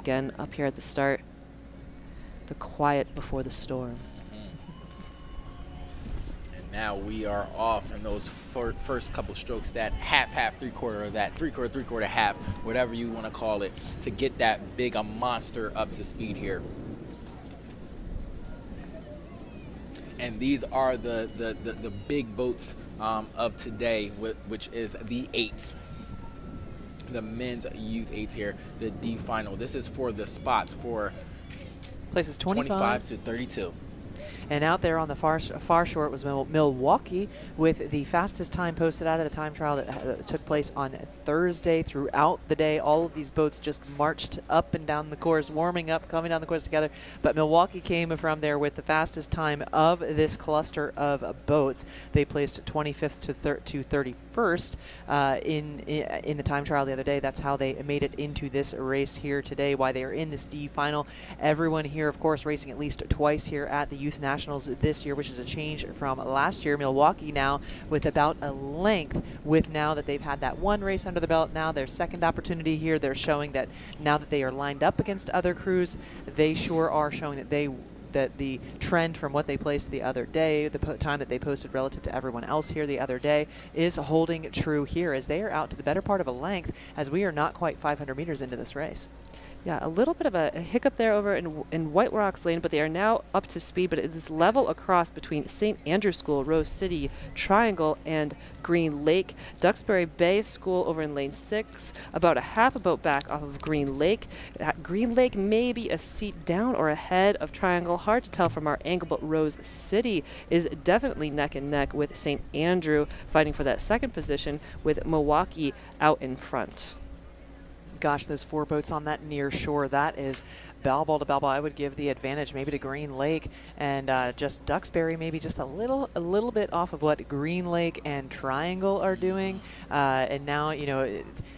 again up here at the start. The quiet before the storm. And now we are off in those first couple strokes, that half, three-quarter, or that three-quarter, half, whatever you want to call it, to get that big monster up to speed here. And these are the big boats of today, which is the 8s. The men's youth 8s here, the D final. This is for the spots for places 25 to 32. And out there on the far shore, it was Milwaukee with the fastest time posted out of the time trial that took place on Thursday. Throughout the day, all of these boats just marched up and down the course, warming up, coming down the course together. But Milwaukee came from there with the fastest time of this cluster of boats. They placed 25th to 31st in the time trial the other day. That's how they made it into this race here today, why they are in this D final. Everyone here, of course, racing at least twice here at the Youth Nationals this year, which is a change from last year. Milwaukee now with about a length, with now that they've had that one race under the belt, now their second opportunity here. They're showing that now that they are lined up against other crews, they sure are showing that the trend from what they placed the other day, the time that they posted relative to everyone else here the other day, is holding true here as they are out to the better part of a length, as we are not quite 500 meters into this race. Yeah, a little bit of a hiccup there over in White Rocks Lane, but they are now up to speed. But it is level across between St. Andrew School, Rose City, Triangle, and Green Lake. Duxbury Bay School over in lane 6, about a half a boat back off of Green Lake. Green Lake may be a seat down or ahead of Triangle. Hard to tell from our angle, but Rose City is definitely neck and neck with St. Andrew, fighting for that second position with Milwaukee out in front. Gosh, those 4 boats on that near shore, that is Balboa to Balboa. I would give the advantage maybe to Green Lake, and just Duxbury maybe just a little bit off of what Green Lake and Triangle are doing. And now,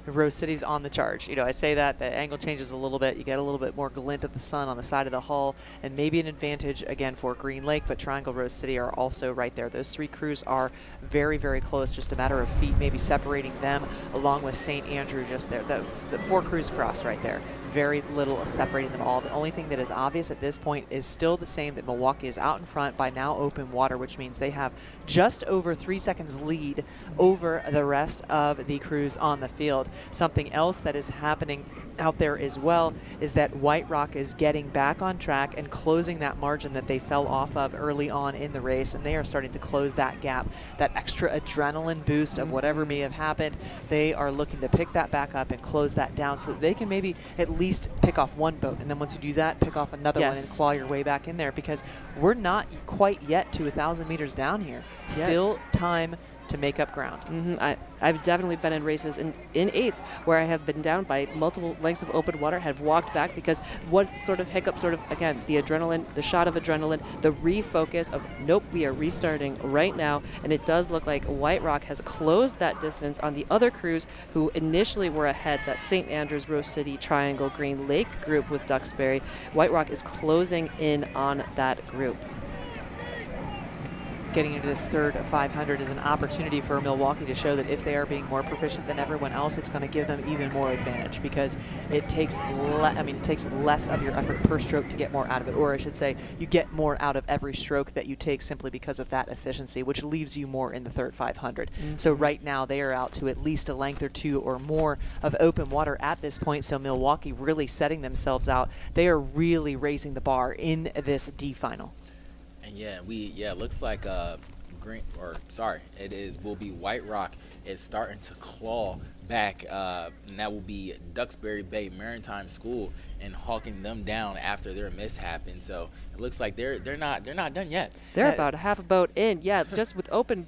Rose City's on the charge. I say that the angle changes a little bit. You get a little bit more glint of the sun on the side of the hull, and maybe an advantage again for Green Lake, but Triangle, Rose City are also right there. Those 3 crews are very, very close, just a matter of feet maybe separating them, along with St. Andrew just there. The 4 crews crossed right there. Very little separating them all. The only thing that is obvious at this point is still the same, that Milwaukee is out in front by now open water, which means they have just over 3 seconds lead over the rest of the crews on the field. Something else that is happening out there as well is that White Rock is getting back on track and closing that margin that they fell off of early on in the race, and they are starting to close that gap, that extra adrenaline boost of whatever may have happened. They are looking to pick that back up and close that down so that they can maybe at least pick off one boat, and then once you do that, pick off another one and claw your way back in there, because we're not quite yet to 1,000 meters down here. Still time to make up ground. I've definitely been in races in 8s where I have been down by multiple lengths of open water, have walked back because what sort of hiccup, again, the adrenaline, the shot of adrenaline, the refocus of, nope, we are restarting right now. And it does look like White Rock has closed that distance on the other crews who initially were ahead, that St. Andrews, Rose City, Triangle, Green Lake group with Duxbury. White Rock is closing in on that group. Getting into this third 500 is an opportunity for Milwaukee to show that if they are being more proficient than everyone else, it's going to give them even more advantage, because it takes less of your effort per stroke to get more out of it, or I should say you get more out of every stroke that you take simply because of that efficiency, which leaves you more in the third 500. So right now they are out to at least a length or 2 or more of open water at this point, so Milwaukee really setting themselves out. They are really raising the bar in this D final. And it looks like will be White Rock is starting to claw back, and that will be Duxbury Bay Maritime School, and hawking them down after their mishap. And so it looks like they're not done yet. They're about a half a boat in. Yeah, just with open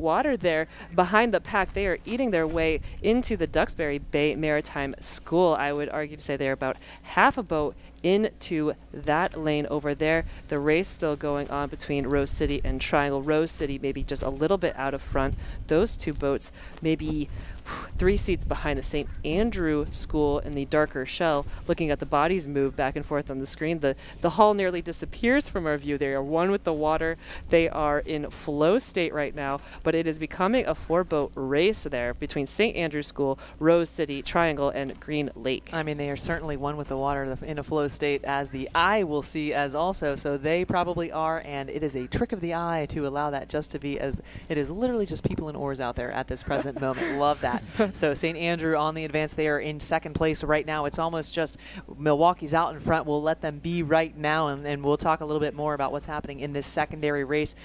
water there behind the pack, they are eating their way into the Duxbury Bay Maritime School. I would argue to say they're about half a boat into that lane over there. The race still going on between Rose City and Triangle. Rose City maybe just a little bit out of front. Those 2 boats maybe 3 seats behind the St. Andrew School in the darker shell, looking at the bodies move back and forth on the screen. The hull nearly disappears from our view. They are one with the water. They are in flow state right now, but it is becoming a 4-boat race there between St. Andrew School, Rose City, Triangle, and Green Lake. I mean, they are certainly one with the water in a flow state, as the eye will see as also, so they probably are, and it is a trick of the eye to allow that just to be, as it is literally just people and oars out there at this present moment. Love that. So St. Andrew on the advance. They are in second place right now. It's almost just Milwaukee's out in front. We'll let them be right now, and we'll talk a little bit more about what's happening in this secondary race.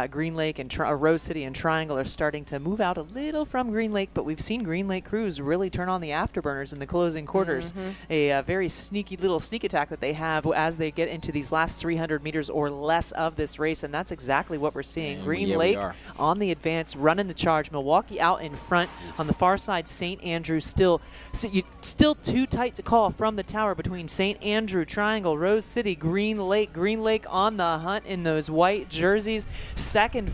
Green Lake and Rose City and Triangle are starting to move out a little from Green Lake, but we've seen Green Lake crews really turn on the afterburners in the closing quarters. A very sneaky little sneak attack that they have as they get into these last 300 meters or less of this race, and that's exactly what we're seeing. And Green Lake on the advance, running the charge. Milwaukee out in front. On the far side, St. Andrew still too tight to call from the tower between St. Andrew, Triangle, Rose City, Green Lake. Green Lake on the hunt in those white jerseys. Second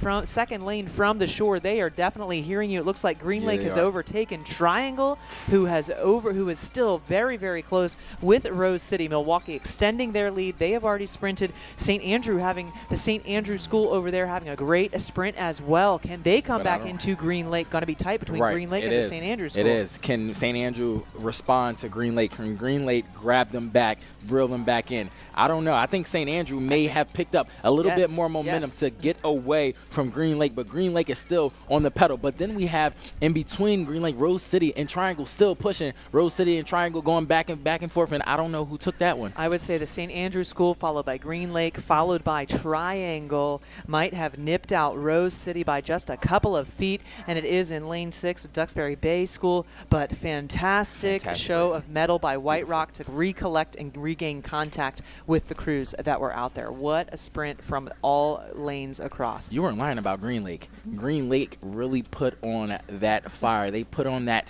lane from the shore. They are definitely hearing you. It looks like Green Lake has overtaken Triangle, who is still very, very close with Rose City. Milwaukee extending their lead. They have already sprinted. St. Andrew having the St. Andrew School over there having a great sprint as well. Can they come back into Green Lake? Going to be tight between Green Lake and the St. Andrew School. It is. Can St. Andrew respond to Green Lake? Can Green Lake grab them back, reel them back in? I don't know. I think St. Andrew may have picked up a little bit more momentum to get away from Green Lake, but Green Lake is still on the pedal. But then we have in between Green Lake, Rose City, and Triangle still pushing. Rose City and Triangle going back and forth, and I don't know who took that one. I would say the St. Andrew School, followed by Green Lake, followed by Triangle, might have nipped out Rose City by just a couple of feet, and it is in lane 6 at Duxbury Bay School, but fantastic show of mettle by White Rock to recollect and regain contact with the crews that were out there. What a sprint from all lanes across. You weren't lying about Green Lake. Green Lake really put on that fire. They put on that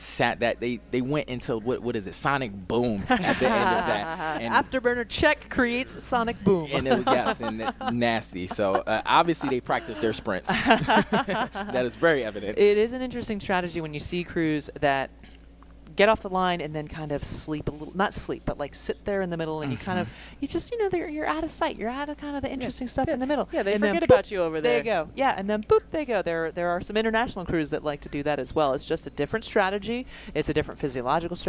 they went into what is it? Sonic boom at the end of that. And afterburner check creates sonic boom. And it was nasty. So obviously they practiced their sprints. That is very evident. It is an interesting strategy when you see crews that get off the line and then kind of sleep a little, not sleep, but like sit there in the middle, and you kind of, you're out of sight. You're out of kind of the interesting stuff in the middle. Yeah, they and forget then, about you over there. There you go. Yeah, and then boop, they go. There are some international crews that like to do that as well. It's just a different strategy. It's a different physiological strategy.